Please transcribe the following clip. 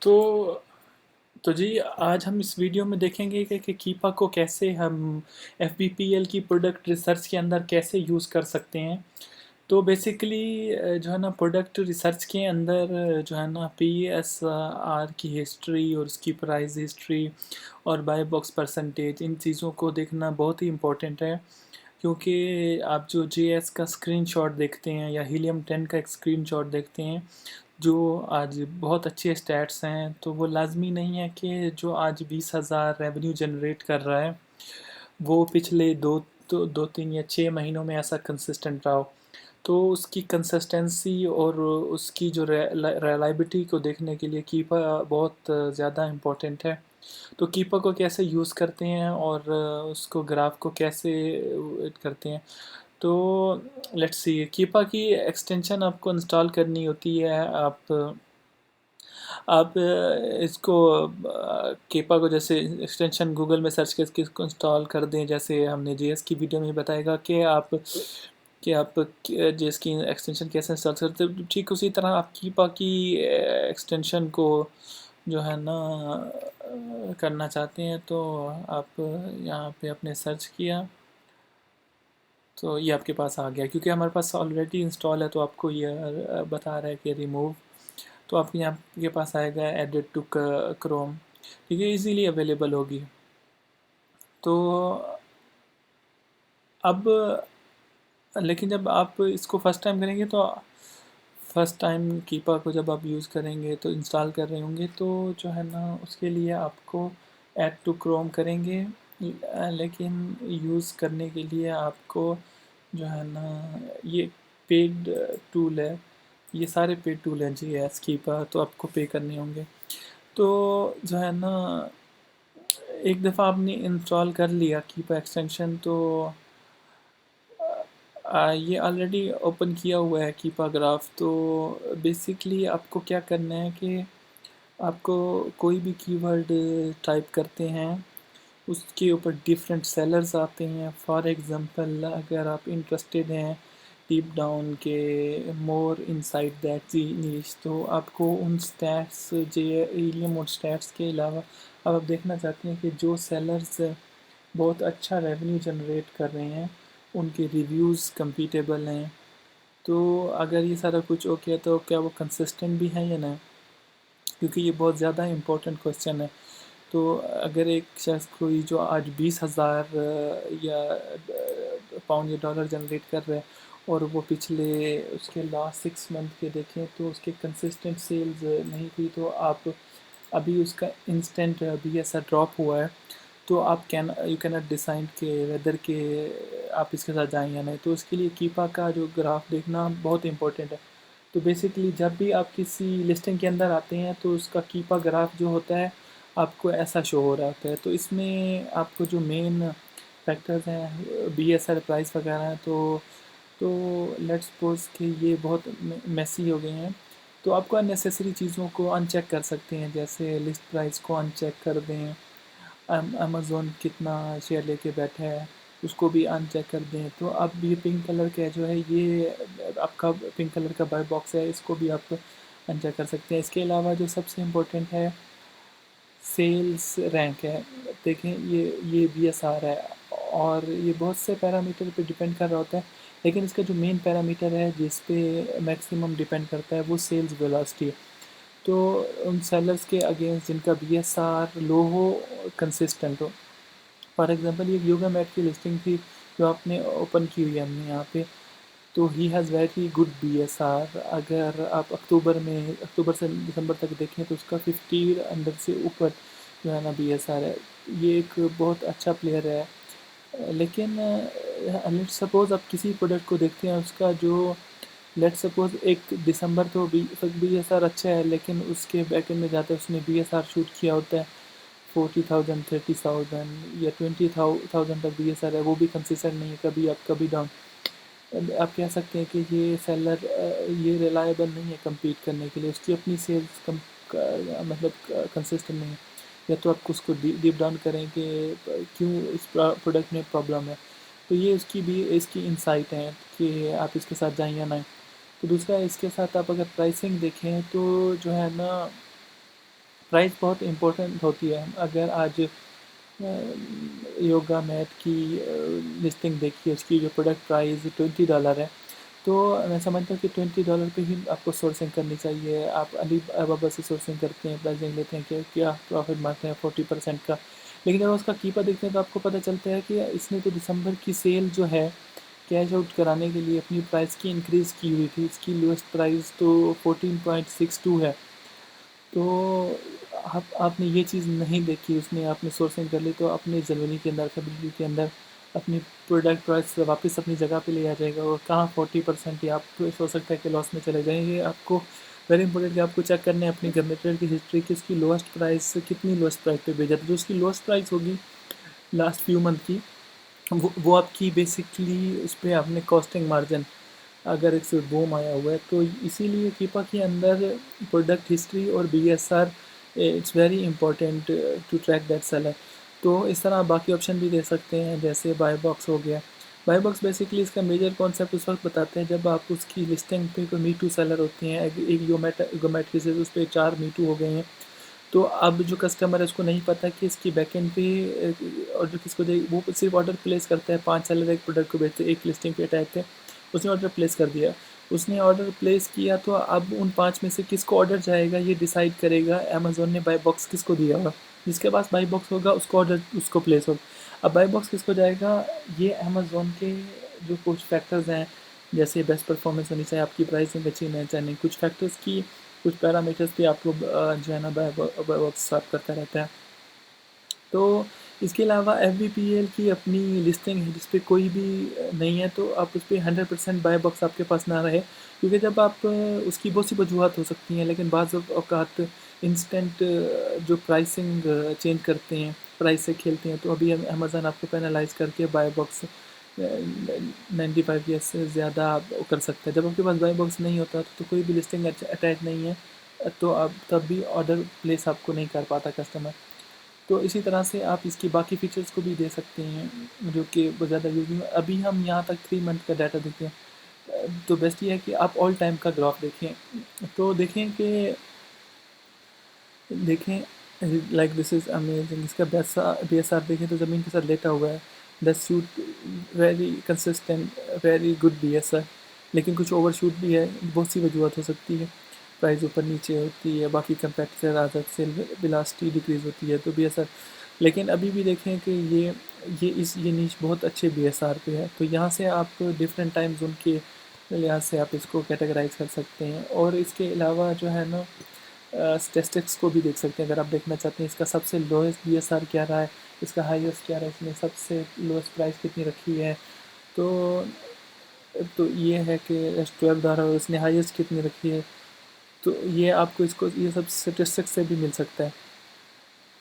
तो तो जी आज हम इस वीडियो में देखेंगे कि कीपा को कैसे हम एफबीपीएल की प्रोडक्ट रिसर्च के अंदर कैसे यूज़ कर सकते हैं। तो बेसिकली जो है ना प्रोडक्ट रिसर्च के अंदर जो है ना पीएसआर की हिस्ट्री और उसकी प्राइस हिस्ट्री और बाय बॉक्स परसेंटेज इन चीज़ों को देखना बहुत ही इम्पोर्टेंट है। क्योंकि आप जो जेएस का स्क्रीनशॉट देखते हैं या हीलियम 10 का एक स्क्रीनशॉट देखते हैं जो आज बहुत अच्छे स्टैट्स हैं, तो वो लाज़मी नहीं है कि जो आज 20,000 रेवेन्यू जनरेट कर रहा है वो पिछले 2-3 या 6 महीनों में ऐसा कंसिस्टेंट रहा हो। तो उसकी कंसिस्टेंसी और उसकी जो रिलायबिलिटी को देखने के लिए कीपा बहुत ज़्यादा इम्पोर्टेंट है। तो कीपा को कैसे यूज़ करते हैं और उसको ग्राफ को कैसे करते हैं। तो लेट्स सी, कीपा की एक्सटेंशन आपको इंस्टॉल करनी होती है। आप इसको कीपा को जैसे एक्सटेंशन गूगल में सर्च करके इसको इंस्टॉल कर दें, जैसे हमने जेएस की वीडियो में बताएगा कि आप जेएस की एक्सटेंशन कैसे इंस्टॉल करते हो। ठीक उसी तरह आप कीपा की एक्सटेंशन को जो है ना करना चाहते हैं, तो आप यहाँ पे आपने सर्च किया तो ये आपके पास आ गया। क्योंकि हमारे पास ऑलरेडी इंस्टॉल है तो आपको ये बता रहा है कि रिमूव। तो आप यहाँ के पास आएगा एडिट टू क्रोम, ठीक है, इजीली अवेलेबल होगी। तो अब लेकिन जब आप इसको फर्स्ट टाइम करेंगे तो फर्स्ट टाइम कीपा को जब आप यूज़ करेंगे तो इंस्टॉल कर रहे होंगे तो जो है ना उसके लिए आपको ऐड टू क्रोम करेंगे। लेकिन यूज़ करने के लिए आपको जो है ना ये पेड टूल है, ये सारे पेड टूल हैं जी एस कीपा, तो आपको पे करने होंगे। तो जो है ना एक दफ़ा आपने इंस्टॉल कर लिया कीपा एक्सटेंशन तो ये ऑलरेडी ओपन किया हुआ है कीपा ग्राफ। तो बेसिकली आपको क्या करना है कि आपको कोई भी कीवर्ड टाइप करते हैं उसके ऊपर डिफरेंट सेलर्स आते हैं। फॉर एग्ज़ाम्पल अगर आप इंटरेस्टेड हैं डीप डाउन के मोर इनसाइड दैट जी नीश, तो आपको उन स्टैट्स जे हीलियम और स्टैट्स के अलावा अब आप देखना चाहते हैं कि जो सेलर्स बहुत अच्छा रेवेन्यू जनरेट कर रहे हैं उनके रिव्यूज़ कंपीटेबल हैं। तो अगर ये सारा कुछ ओके है तो क्या वो कंसिस्टेंट भी है या नहीं, क्योंकि ये बहुत ज़्यादा इम्पोर्टेंट क्वेश्चन है। तो अगर एक शख्स कोई जो आज 20,000 या पाउंड या डॉलर जनरेट कर रहा है और वो पिछले उसके लास्ट 6 मंथ के देखें तो उसके कंसिस्टेंट सेल्स नहीं हुई, तो आप अभी उसका इंस्टेंट अभी ऐसा ड्रॉप हुआ है तो आप यू कैन नॉट डिसाइड के वेदर के आप इसके साथ जाएँ या नहीं। तो उसके लिए कीपा का जो ग्राफ देखना बहुत इंपॉर्टेंट है। तो बेसिकली जब भी आप किसी लिस्टिंग के अंदर आते हैं तो उसका कीपा ग्राफ जो होता है आपको ऐसा शो हो रहा होता है। तो इसमें आपको जो मेन फैक्टर्स हैं बीएसआर प्राइस वगैरह हैं, तो लेट्स सपोज कि ये बहुत मेसी हो गए हैं, तो आपको अननेसेसरी चीज़ों को अनचेक कर सकते हैं, जैसे लिस्ट प्राइस को अनचेक कर दें। अमेज़न कितना शेयर लेके बैठा है उसको भी अनचेक कर दें। तो अब ये पिंक कलर का जो है ये आपका पिंक कलर का बाय बॉक्स है, इसको भी आप अनचेक कर सकते हैं। इसके अलावा जो सबसे इम्पोर्टेंट है सेल्स रैंक है। देखें ये बीएसआर है और ये बहुत से पैरामीटर पे डिपेंड कर रहा होता है, लेकिन इसका जो मेन पैरामीटर है जिस पे मैक्सिमम डिपेंड करता है वो सेल्स वेलोसिटी है। तो उन सेलर्स के अगेंस्ट जिनका बीएसआर लो हो, कंसिस्टेंट हो। फॉर एग्जांपल ये योगा मैट की लिस्टिंग थी जो आपने ओपन की हुई है हमने यहाँ पे, तो he has very good BSR. अगर आप अक्टूबर से दिसंबर तक देखें तो उसका 50 अंडर से ऊपर जो है ना बीएसआर है। ये एक बहुत अच्छा प्लेयर है। लेकिन लेट्स सपोज़ आप किसी प्रोडक्ट को देखते हैं उसका जो लेट्स सपोज़ एक दिसंबर तो बीएसआर अच्छा है, लेकिन उसके बैकएंड में जाता है उसने बीएसआर शूट किया होता है 40,000 30,000 या 20,000 तक बीएसआर है, वो भी कंसिस्टेंट नहीं है, कभी अप कभी डाउन। आप कह सकते हैं कि ये सेलर ये रिलायबल नहीं है कम्पीट करने के लिए, उसकी अपनी सेल्स मतलब कंसिस्टेंट नहीं है। या तो आप उसको डीप डाउन करें कि क्यों इस प्रोडक्ट में प्रॉब्लम है। तो ये उसकी भी इसकी इंसाइट है कि आप इसके साथ जाएँ या नहीं। तो दूसरा इसके साथ आप अगर प्राइसिंग देखें तो जो है ना प्राइस बहुत इम्पोर्टेंट होती है। अगर आज योगा मैट की लिस्टिंग देखिए, उसकी जो प्रोडक्ट प्राइस $20 है, तो मैं समझता हूँ कि $20 पे ही आपको सोर्सिंग करनी चाहिए। आप अली बाबा से सोर्सिंग करते हैं, प्राइसिंग लेते हैं कि क्या प्रॉफिट मारते हैं 40% का, लेकिन जब उसका कीपर देखते हैं तो आपको पता चलता है कि इसने तो दिसंबर की सेल जो है कैश आउट कराने के लिए अपनी प्राइस की इंक्रीज़ की हुई थी। इसकी लोएस्ट प्राइस तो 14.62 है। तो आपने ये चीज़ नहीं देखी, उसने आपने सोर्सिंग कर ली तो अपनी जनवरी के अंदर, फरवरी के अंदर अपनी प्रोडक्ट प्राइस वापस अपनी जगह पे ले आ जाएगा, और कहाँ 40% या आप हो सकता है कि लॉस में चले जाएंगे। आपको वेरी इंपॉर्टेंट कि आपको चेक करना है अपनी मटेरियल की हिस्ट्री कि उसकी लोएस्ट प्राइस कितनी लोएस्ट प्राइस पे भेजा था। जो उसकी लोएस्ट प्राइस होगी लास्ट फ्यू मंथ की, वो आपकी बेसिकली उस पर आपने कॉस्टिंग मार्जिन अगर एक से बूम आया हुआ है, तो इसीलिए कीपा के अंदर प्रोडक्ट हिस्ट्री और BSR it's very important to track that seller. तो इस तरह आप बाकी ऑप्शन भी दे सकते हैं, जैसे बाय बॉक्स हो गया। बाय बॉक्स बेसिकली इसका मेजर कॉन्सेप्ट उस वक्त बताते हैं जब आप उसकी लिस्टिंग पे कोई मीटू सेलर होती हैं, एक योमेट की उस पर 4 मीटू हो गए हैं, तो अब जो कस्टमर है उसको नहीं पता कि इसकी बैकएंड पे ऑर्डर किसको दे, वो सिर्फ ऑर्डर प्लेस करता है। 5 सेलर एक प्रोडक्ट को बेचते, एक लिस्टिंग पे अटैच है, उसने ऑर्डर प्लेस कर दिया। उसने ऑर्डर प्लेस किया तो अब उन 5 में से किसको ऑर्डर जाएगा ये डिसाइड करेगा अमेज़ोन ने बाय बॉक्स किसको दिया होगा। जिसके पास बाय बॉक्स होगा उसको ऑर्डर उसको प्लेस होगा। अब बाय बॉक्स किसको जाएगा, ये अमेज़ोन के जो कुछ फैक्टर्स हैं, जैसे बेस्ट परफॉर्मेंस होनी चाहिए, आपकी प्राइसिंग अच्छी नहीं चाहिए, कुछ फैक्टर्स की कुछ पैरामीटर्स भी आपको जो है ना वर्कशॉप करता रहता है। तो इसके अलावा FBPL की अपनी लिस्टिंग है जिस पे कोई भी नहीं है, तो आप उस पर 100% बाय बॉक्स आपके पास ना रहे, क्योंकि जब आप उसकी बहुत सी वजूहत हो सकती हैं, लेकिन बाज़ औक़ात इंस्टेंट जो प्राइसिंग चेंज करते हैं, प्राइस से खेलते हैं, तो अभी अमेज़न आपको पेनलाइज करके बाय बॉक्स 95 ईयर्स से ज़्यादा कर सकता है। जब आपके पास बाय बॉक्स नहीं होता तो कोई भी लिस्टिंग अटैच नहीं है, तो आप तब भी ऑर्डर प्लेस आपको नहीं कर पाता कस्टमर। तो इसी तरह से आप इसकी बाकी फीचर्स को भी दे सकते हैं जो कि बहुत ज़्यादा यूज नहीं। अभी हम यहाँ तक 3 मंथ का डाटा देते हैं, तो बेस्ट ये है कि आप ऑल टाइम का ग्राफ देखें, तो देखें लाइक दिस इज़ अमेजिंग। इसका BSR देखें तो ज़मीन के साथ लेटा हुआ है। The shoot very consistent, very good BSR, लेकिन कुछ ओवर शूट भी है, बहुत सी वजूहत हो सकती है। प्राइस ऊपर नीचे होती है, बाकी कंपेटिटर आदत सेल वेलोसिटी डिक्रीज़ होती है, तो BSR। लेकिन अभी भी देखें कि ये नीश बहुत अच्छे BSR पे है, तो यहाँ से आप डिफरेंट टाइम जोन के लिहाज से आप इसको कैटेगराइज कर सकते हैं। और इसके अलावा जो है ना स्टेटिस्टिक्स को भी देख सकते हैं, अगर आप देखना चाहते हैं इसका सबसे लोएस्ट BSR क्या रहा है, इसका हाईएस्ट क्या रहा है, इसने सबसे लोएस्ट प्राइस कितनी रखी है। तो ये है कि S12 और इसने हाईएस्ट कितनी रखी है, तो ये आपको इसको ये सब स्टेटिस्टिक्स से भी मिल सकता है।